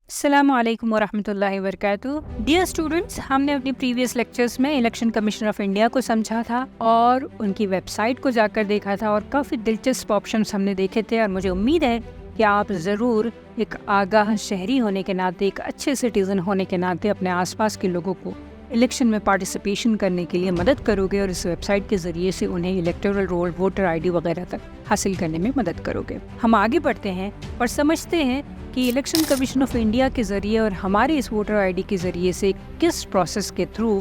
अस्सलाम वालेकुम वरहमतुल्लाहि वबरकातुहू। डियर स्टूडेंट्स, हमने अपनी प्रीवियस लेक्चर्स में इलेक्शन कमीशन ऑफ इंडिया को समझा था और उनकी वेबसाइट को जाकर देखा था और काफ़ी दिलचस्प ऑप्शंस हमने देखे थे और मुझे उम्मीद है कि आप ज़रूर एक आगाह शहरी होने के नाते, एक अच्छे सिटीज़न होने के नाते अपने आसपास के लोगों को इलेक्शन में पार्टिसिपेशन करने के लिए मदद करोगे और इस वेबसाइट के ज़रिए से उन्हें इलेक्टोरल रोल, वोटर आईडी वगैरह तक हासिल करने में मदद करोगे। हम आगे बढ़ते हैं और समझते हैं कि इलेक्शन कमीशन ऑफ इंडिया के ज़रिए और हमारे इस वोटर आईडी के ज़रिए से किस प्रोसेस के थ्रू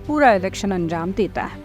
पूरा इलेक्शन अंजाम देता है।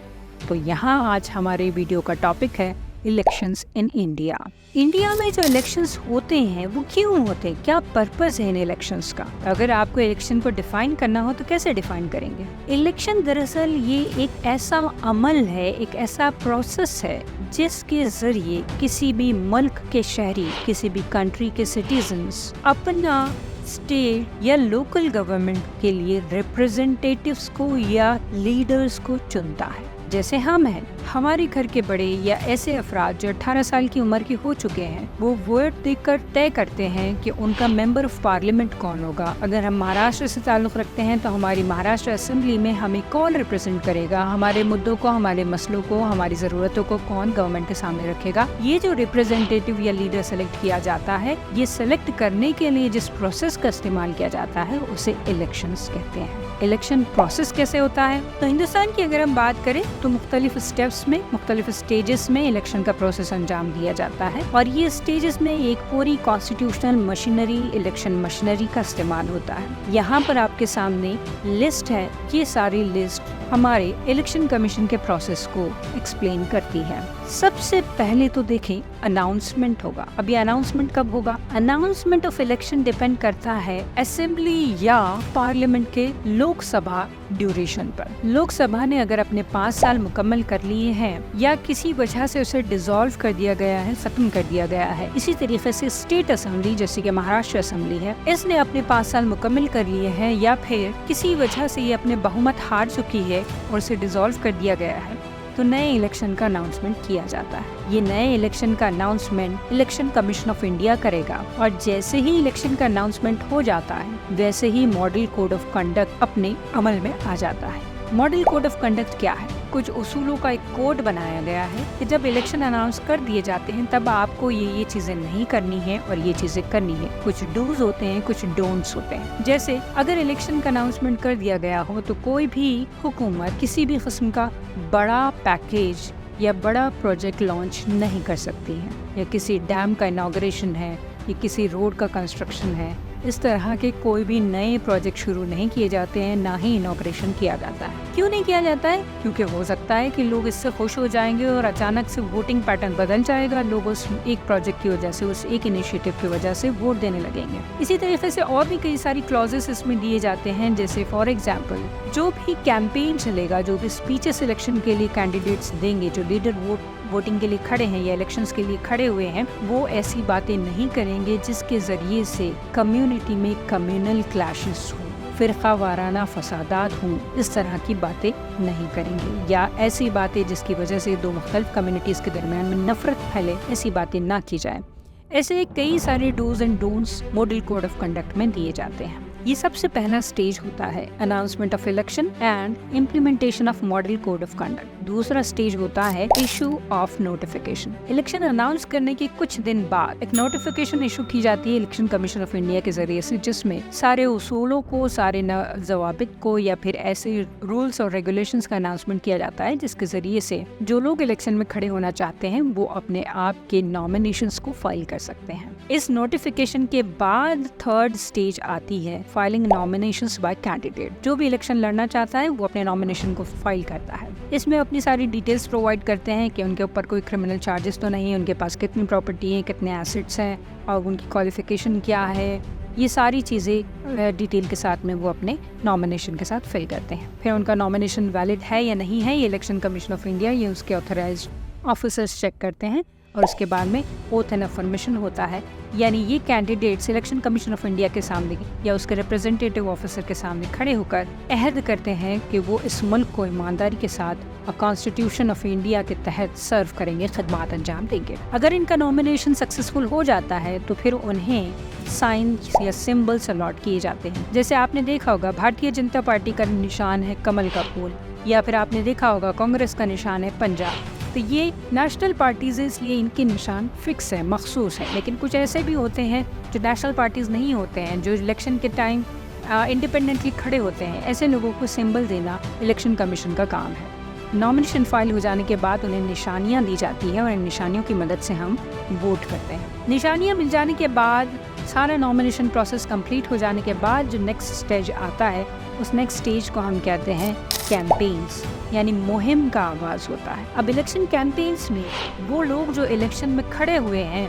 तो यहाँ आज हमारे वीडियो का टॉपिक है इलेक्शंस इन इंडिया। इंडिया में जो इलेक्शंस होते हैं वो क्यों होते हैं, क्या पर्पस है इन इलेक्शंस का? अगर आपको इलेक्शन को डिफाइन करना हो तो कैसे डिफाइन करेंगे? इलेक्शन दरअसल ये एक ऐसा अमल है, एक ऐसा प्रोसेस है जिसके जरिए किसी भी मुल्क के शहरी, किसी भी कंट्री के सिटीजन्स अपना स्टेट या लोकल गवर्नमेंट के लिए रिप्रेजेंटेटिव्स को या लीडर्स को चुनता है। जैसे हम हैं, हमारे घर के बड़े या ऐसे अफराद जो 18 साल की उम्र के हो चुके हैं, वो वोट देकर तय करते हैं कि उनका मेंबर ऑफ पार्लियामेंट कौन होगा। अगर हम महाराष्ट्र से ताल्लुक़ रखते हैं तो हमारी महाराष्ट्र असेंबली में हमें कौन रिप्रेजेंट करेगा, हमारे मुद्दों को, हमारे मसलों को, हमारी ज़रूरतों को कौन गवर्नमेंट के सामने रखेगा। ये जो रिप्रेजेंटेटिव या लीडर सेलेक्ट किया जाता है, ये सेलेक्ट करने के लिए जिस प्रोसेस का इस्तेमाल किया जाता है उसे इलेक्शंस कहते हैं। इलेक्शन प्रोसेस कैसे होता है? तो हिंदुस्तान की अगर हम बात करें तो मुख्तलिफ स्टेप्स में, मुख्तलिफ स्टेजेस में इलेक्शन का प्रोसेस अंजाम दिया जाता है और ये स्टेजेस में एक पूरी कॉन्स्टिट्यूशनल मशीनरी, इलेक्शन मशीनरी का इस्तेमाल होता है। यहाँ पर आपके सामने लिस्ट है, ये सारी लिस्ट हमारे इलेक्शन कमीशन के प्रोसेस को एक्सप्लेन करती है। सबसे पहले तो देखें, अनाउंसमेंट होगा। अब ये अनाउंसमेंट कब होगा? अनाउंसमेंट ऑफ इलेक्शन डिपेंड करता है असेंबली या पार्लियामेंट के लोकसभा ड्यूरेशन पर। लोकसभा ने अगर अपने 5 साल मुकम्मल कर लिए हैं या किसी वजह से उसे डिसॉल्व कर दिया गया है, खत्म कर दिया गया है, इसी तरीके से स्टेट असेंबली जैसे कि महाराष्ट्र असेंबली है, इसने अपने 5 साल मुकम्मल कर लिए हैं या फिर किसी वजह से ये अपने बहुमत हार चुकी है और उसे डिसॉल्व कर दिया गया है, तो नए इलेक्शन का अनाउंसमेंट किया जाता है। ये नए इलेक्शन का announcement election commission of India करेगा और जैसे ही इलेक्शन का अनाउंसमेंट हो जाता है वैसे ही मॉडल कोड ऑफ कंडक्ट अपने अमल में आ जाता है। मॉडल कोड ऑफ कंडक्ट क्या है? कुछ उसूलों का एक कोड बनाया गया है कि जब इलेक्शन अनाउंस कर दिए जाते हैं तब आपको ये चीजें नहीं करनी है और ये चीजें करनी है। कुछ डूज होते हैं, कुछ डोंट्स होते हैं। जैसे अगर इलेक्शन का अनाउंसमेंट कर दिया गया हो तो कोई भी हुकूमत किसी भी किस्म का बड़ा पैकेज या बड़ा प्रोजेक्ट लॉन्च नहीं कर सकती है, या किसी डैम का इनॉग्रेशन है या किसी रोड का कंस्ट्रक्शन है, इस तरह के कोई भी नए प्रोजेक्ट शुरू नहीं किए जाते हैं, ना ही इनॉग्रेशन किया जाता है। क्यों नहीं किया जाता है? क्योंकि हो सकता है कि लोग इससे खुश हो जाएंगे और अचानक से वोटिंग पैटर्न बदल जाएगा, लोग उस एक प्रोजेक्ट की वजह से, उस एक इनिशिएटिव की वजह से वोट देने लगेंगे। इसी तरीके से और भी कई सारी क्लॉजेस इसमें दिए जाते हैं, जैसे फॉर एग्जाम्पल जो भी कैंपेन चलेगा, जो भी स्पीचेस इलेक्शन के लिए कैंडिडेट्स देंगे, जो लीडर वोटिंग के लिए खड़े हैं या इलेक्शंस के लिए खड़े हुए हैं, वो ऐसी बातें नहीं करेंगे जिसके जरिए से कम्युनिटी में कम्युनल क्लैशेस हों, फिरका वाराना फसादात हों, इस तरह की बातें नहीं करेंगे, या ऐसी बातें जिसकी वजह से दो मुख्तलिफ कम्युनिटीज़ के दरमियान में नफरत फैले, ऐसी बातें ना की जाए। ऐसे कई सारे dos and don'ts model code of conduct में दिए जाते हैं। ये सबसे पहला स्टेज होता है announcement of election and implementation of model code of conduct. दूसरा स्टेज होता है issue of notification. Election announce करने के कुछ दिन बाद एक नोटिफिकेशन इशू की जाती है इलेक्शन कमीशन ऑफ इंडिया के जरिए से, जिसमें सारे उसूलों को, सारे ज़वाबित को या फिर ऐसे रूल्स और रेगुलेशंस का अनाउंसमेंट किया जाता है जिसके जरिए से जो लोग इलेक्शन में खड़े होना चाहते हैं वो अपने आप के नॉमिनेशंस को फाइल कर सकते हैं। इस नोटिफिकेशन के बाद थर्ड स्टेज आती है फाइलिंग नॉमिनेशंस बाय कैंडिडेट। जो भी इलेक्शन लड़ना चाहता है वो अपने नॉमिनेशन को फाइल करता है। इसमें अपनी सारी डिटेल्स प्रोवाइड करते हैं कि उनके ऊपर कोई क्रिमिनल चार्जेस तो नहीं है, उनके पास कितनी प्रॉपर्टी है, कितने एसेट्स हैं और उनकी क्वालिफिकेशन क्या है। ये सारी चीज़ें डिटेल के साथ में वो अपने नॉमिनेशन के साथ फिल करते हैं। फिर उनका नॉमिनेशन वैलिड है या नहीं है, ये इलेक्शन कमीशन ऑफ इंडिया, ये उसके ऑथराइज्ड ऑफिसर्स चेक करते हैं। और उसके बाद में ओथ एंड अफर्मेशन होता है, यानी ये candidate election commission of India के सामने या उसके रिप्रेजेंटेटिव ऑफिसर के सामने खड़े होकर अहद करते हैं कि वो इस मुल्क को ईमानदारी के साथ कॉन्स्टिट्यूशन ऑफ इंडिया के तहत सर्व करेंगे, खदमात अंजाम देंगे। अगर इनका नॉमिनेशन सक्सेसफुल हो जाता है तो फिर उन्हें साइंस या सिंबल्स अलॉट किए जाते हैं। जैसे आपने देखा होगा भारतीय जनता पार्टी का निशान है कमल का फूल, या फिर आपने देखा होगा कांग्रेस का निशान है पंजाब। तो ये नेशनल पार्टीज है, इसलिए इनके निशान फिक्स है, मखसूस है। लेकिन कुछ ऐसे भी होते हैं जो नेशनल पार्टीज नहीं होते हैं, जो इलेक्शन के टाइम इंडिपेंडेंटली खड़े होते हैं। ऐसे लोगों को सिंबल देना इलेक्शन कमीशन का काम है। नॉमिनेशन फाइल हो जाने के बाद उन्हें निशानियां दी जाती है और इन निशानियों की मदद से हम वोट करते हैं। निशानियां मिल जाने के बाद सारा नॉमिनेशन प्रोसेस कंप्लीट हो जाने के बाद जो नेक्स्ट स्टेज आता है, उस नेक्स्ट स्टेज को हम कहते हैं कैंपेन्स, यानी मुहिम का आगाज होता है। अब इलेक्शन कैंपेन्स में वो लोग जो इलेक्शन में खड़े हुए हैं,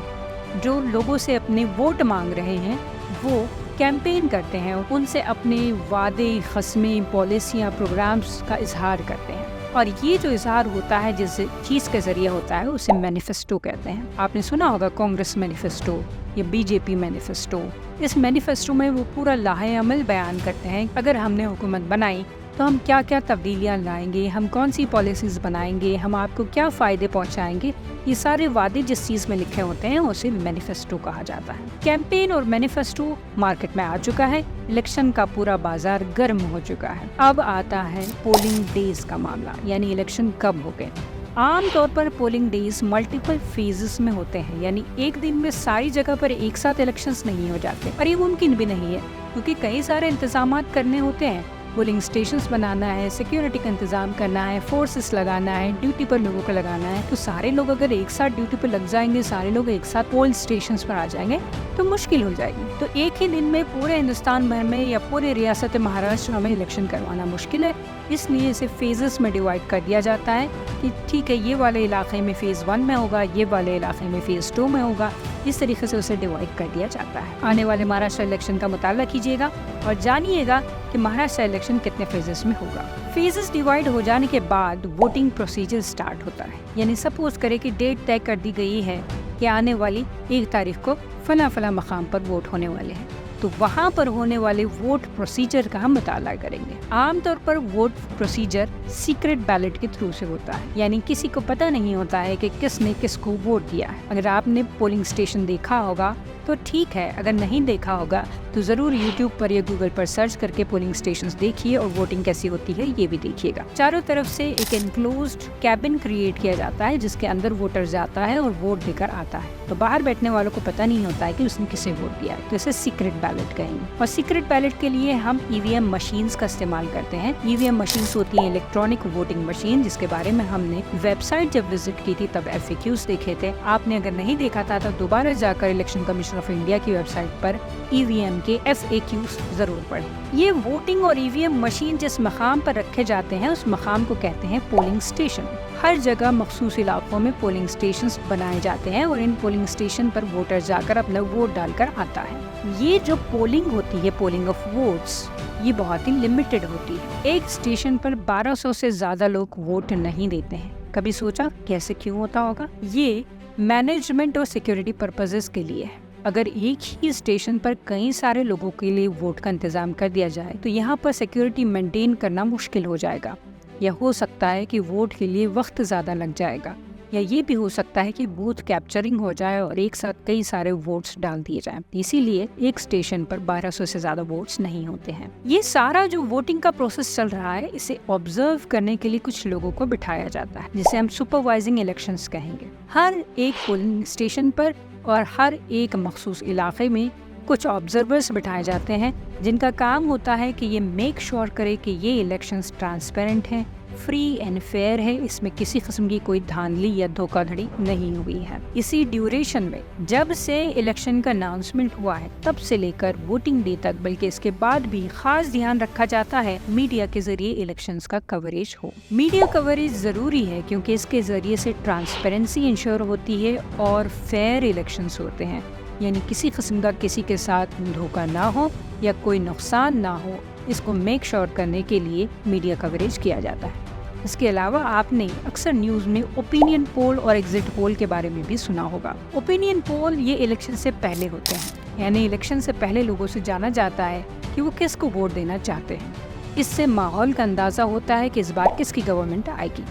जो लोगों से अपने वोट मांग रहे हैं, वो कैंपेन करते हैं, उनसे अपने वादे, खस्में, पॉलिसियाँ, प्रोग्राम्स का इजहार करते हैं। और ये जो इजहार होता है जिस चीज़ के ज़रिए होता है उसे मैनिफेस्टो कहते हैं। आपने सुना होगा कांग्रेस मैनिफेस्टो या बीजेपी मैनिफेस्टो। इस मैनिफेस्टो में वो पूरा लाहे अमल बयान करते हैं, अगर हमने हुकूमत बनाई तो हम क्या क्या तब्दीलियाँ लाएंगे, हम कौन सी पॉलिसीज़ बनाएंगे, हम आपको क्या फ़ायदे पहुँचाएंगे। ये सारे वादे जिस चीज़ में लिखे होते हैं उसे मैनिफेस्टो कहा जाता है। कैंपेन और मैनिफेस्टो मार्केट में आ चुका है, इलेक्शन का पूरा बाजार गर्म हो चुका है। अब आता है पोलिंग डेज का मामला, यानी इलेक्शन कब हो गए। आम तौर पर पोलिंग डेज मल्टीपल फेजेस में होते हैं, यानी एक दिन में सारी जगह पर एक साथ इलेक्शंस नहीं हो जाते, और ये मुमकिन भी नहीं है क्योंकि कई सारे इंतजामात करने होते हैं। पोलिंग स्टेशंस बनाना है, सिक्योरिटी का इंतजाम करना है, फोर्सेस लगाना है, ड्यूटी पर लोगों को लगाना है। तो सारे लोग अगर एक साथ ड्यूटी पर लग जाएंगे, सारे लोग एक साथ पोल स्टेशंस पर आ जाएंगे तो मुश्किल हो जाएगी। तो एक ही दिन में पूरे हिंदुस्तान भर में या पूरे रियासत महाराष्ट्र में इलेक्शन करवाना मुश्किल है, इसलिए इसे फेजेस में डिवाइड कर दिया जाता है कि ठीक है, ये वाले इलाके में फेज़ 1 में होगा, ये वाले इलाके में फेज़ 2 में होगा। इस तरीके से उसे डिवाइड कर दिया जाता है। आने वाले महाराष्ट्र इलेक्शन का मुताला कीजिएगा और जानिएगा कि महाराष्ट्र इलेक्शन कितने फेजेस में होगा। फेजेस डिवाइड हो जाने के बाद वोटिंग प्रोसीजर स्टार्ट होता है, यानी सपोज करें कि डेट तय कर दी गई है कि आने वाली 1 तारीख को फला मकाम पर वोट होने वाले हैं, तो वहाँ पर होने वाले वोट प्रोसीजर का हम मुताला करेंगे। आमतौर पर वोट प्रोसीजर सीक्रेट बैलेट के थ्रू से होता है, यानी किसी को पता नहीं होता है कि किसने किसको वोट दिया है। अगर आपने पोलिंग स्टेशन देखा होगा तो ठीक है, अगर नहीं देखा होगा तो ज़रूर YouTube पर या Google पर सर्च करके पोलिंग स्टेशंस देखिए और वोटिंग कैसी होती है ये भी देखिएगा। चारों तरफ से एक एनक्लोज्ड कैबिन क्रिएट किया जाता है जिसके अंदर वोटर जाता है और वोट देकर आता है, तो बाहर बैठने वालों को पता नहीं होता है कि उसने किसे वोट दिया है, तो इसे सीक्रेट बैलेट कहेंगे। और सीक्रेट बैलेट के लिए हम EVM मशीन्स का इस्तेमाल करते हैं। EVM मशीन्स होती है इलेक्ट्रॉनिक वोटिंग मशीन, जिसके बारे में हमने वेबसाइट जब विजिट की थी तब FAQs देखे थे। आपने अगर नहीं देखा था तो दोबारा जाकर इलेक्शन कमीशन ऑफ इंडिया की वेबसाइट पर EVM के FAQs जरूर पढ़ें। ये वोटिंग और EVM मशीन जिस मकाम पर रखे जाते हैं उस मकाम को कहते हैं पोलिंग स्टेशन। हर जगह मखसूस इलाकों में पोलिंग स्टेशंस बनाए जाते हैं और इन पोलिंग स्टेशन पर वोटर जाकर अपना वोट डालकर आता है। ये जो पोलिंग होती है, पोलिंग ऑफ वोट्स, ये बहुत ही लिमिटेड होती है। एक स्टेशन पर 1200 से ज्यादा लोग वोट नहीं देते हैं। कभी सोचा कैसे क्यों होता होगा? ये मैनेजमेंट और सिक्योरिटी पर्पसेस के लिए है। अगर एक ही स्टेशन पर कई सारे लोगों के लिए वोट का इंतजाम कर दिया जाए तो यहाँ पर सिक्योरिटी मेंटेन करना मुश्किल हो जाएगा, या हो सकता है कि वोट के लिए वक्त ज़्यादा लग जाएगा, या ये भी हो सकता है कि बूथ कैप्चरिंग हो जाए और एक साथ कई सारे वोट्स डाल दिए जाएं। इसीलिए एक स्टेशन पर 1200 से ज़्यादा वोट्स नहीं होते हैं। ये सारा जो वोटिंग का प्रोसेस चल रहा है, इसे ऑब्जर्व करने के लिए कुछ लोगों को बिठाया जाता है, जिसे हम सुपरवाइजिंग इलेक्शंस कहेंगे। हर एक पोलिंग स्टेशन पर और हर एक मखसूस इलाके में कुछ ऑब्जर्वर्स बिठाए जाते हैं जिनका काम होता है कि ये मेक श्योर करे कि ये इलेक्शंस ट्रांसपेरेंट हैं, फ्री एंड फेयर है, इसमें किसी किस्म की कोई धांधली या धोखाधड़ी नहीं हुई है। इसी ड्यूरेशन में जब से इलेक्शन का अनाउंसमेंट हुआ है तब से लेकर वोटिंग डे तक, बल्कि इसके बाद भी खास ध्यान रखा जाता है मीडिया के जरिए इलेक्शंस का कवरेज हो। मीडिया कवरेज जरूरी है क्योंकि इसके जरिए से ट्रांसपेरेंसी इंश्योर होती है और फेयर इलेक्शंस होते हैं, यानी किसी किस्म का किसी के साथ धोखा ना हो या कोई नुकसान ना हो, इसको मेक श्योर करने के लिए मीडिया कवरेज किया जाता है। इसके अलावा आपने अक्सर न्यूज में ओपिनियन पोल और एग्जिट पोल के बारे में भी सुना होगा। ओपिनियन पोल ये इलेक्शन से पहले होते हैं, यानी इलेक्शन से पहले लोगों से जाना जाता है कि वो किसको वोट देना चाहते हैं। इससे माहौल का अंदाजा होता है कि इस बार किसकी गवर्नमेंट आएगी।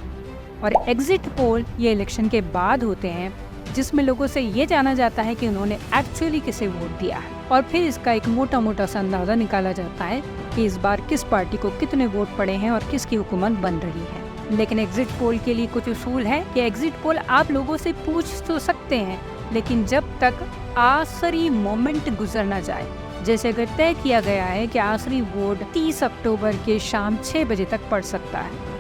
और एग्जिट पोल ये इलेक्शन के बाद होते हैं, जिसमें लोगों से ये जाना जाता है कि उन्होंने एक्चुअली किसे वोट दिया है, और फिर इसका एक मोटा मोटा सा अंदाजा निकाला जाता है कि इस बार किस पार्टी को कितने वोट पड़े हैं और किसकी हुकूमत बन रही है। लेकिन एग्जिट पोल के लिए कुछ उसूल है कि एग्जिट पोल आप लोगों से पूछ तो सकते हैं, लेकिन जब तक आखिरी मोमेंट गुजर ना जाए, जैसे अगर तय किया गया है कि आखिरी वोट 30 अक्टूबर के शाम 6 बजे तक पड़ सकता है,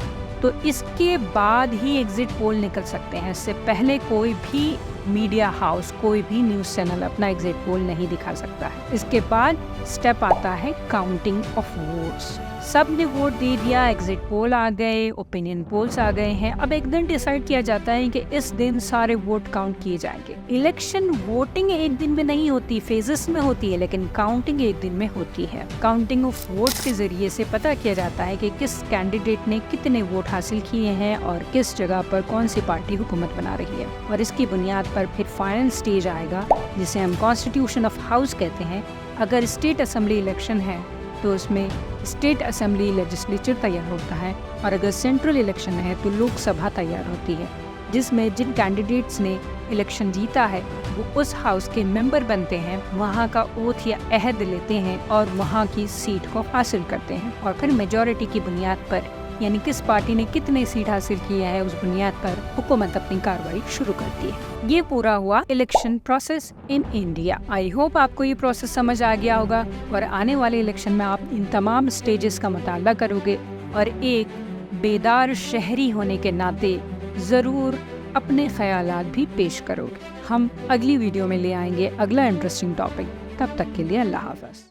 तो इसके बाद ही एग्जिट पोल निकल सकते हैं। इससे पहले कोई भी मीडिया हाउस, कोई भी न्यूज़ चैनल अपना एग्जिट पोल नहीं दिखा सकता है। इसके बाद स्टेप आता है काउंटिंग ऑफ वोट्स। सब ने वोट दे दिया, एग्जिट पोल आ गए, ओपिनियन पोल्स आ गए हैं। अब एक दिन डिसाइड किया जाता है कि इस दिन सारे वोट काउंट किए जाएंगे। इलेक्शन वोटिंग एक दिन में नहीं होती, फेजेस में होती है, लेकिन काउंटिंग एक दिन में होती है। काउंटिंग ऑफ वोट्स के जरिए से पता किया जाता है कि किस कैंडिडेट ने कितने वोट हासिल किए हैं और किस जगह पर कौन सी पार्टी हुकूमत बना रही है। और इसकी बुनियाद पर फिर फाइनल स्टेज आएगा, जिसे हम कॉन्स्टिट्यूशन ऑफ हाउस कहते हैं। अगर स्टेट असेंबली इलेक्शन है तो उसमें स्टेट असेंबली लेजिस्लेचर तैयार होता है, और अगर सेंट्रल इलेक्शन है तो लोकसभा तैयार होती है, जिसमें जिन कैंडिडेट्स ने इलेक्शन जीता है वो उस हाउस के मेंबर बनते हैं, वहाँ का ओथ या अहद लेते हैं और वहाँ की सीट को हासिल करते हैं। और फिर मेजॉरिटी की बुनियाद पर, यानी किस पार्टी ने कितने सीट हासिल किया है, उस बुनियाद पर हुकूमत अपनी कार्रवाई शुरू करती है। ये पूरा हुआ election process in India. I hope आपको ये प्रोसेस समझ आ गया होगा, और आने वाले इलेक्शन में आप इन तमाम स्टेजेस का मुताला करोगे और एक बेदार शहरी होने के नाते ज़रूर अपने ख्यालात भी पेश करोगे। हम अगली वीडियो में ले आएंगे अगला इंटरेस्टिंग टॉपिक। तब तक के लिए अल्लाह हाफ़िज़।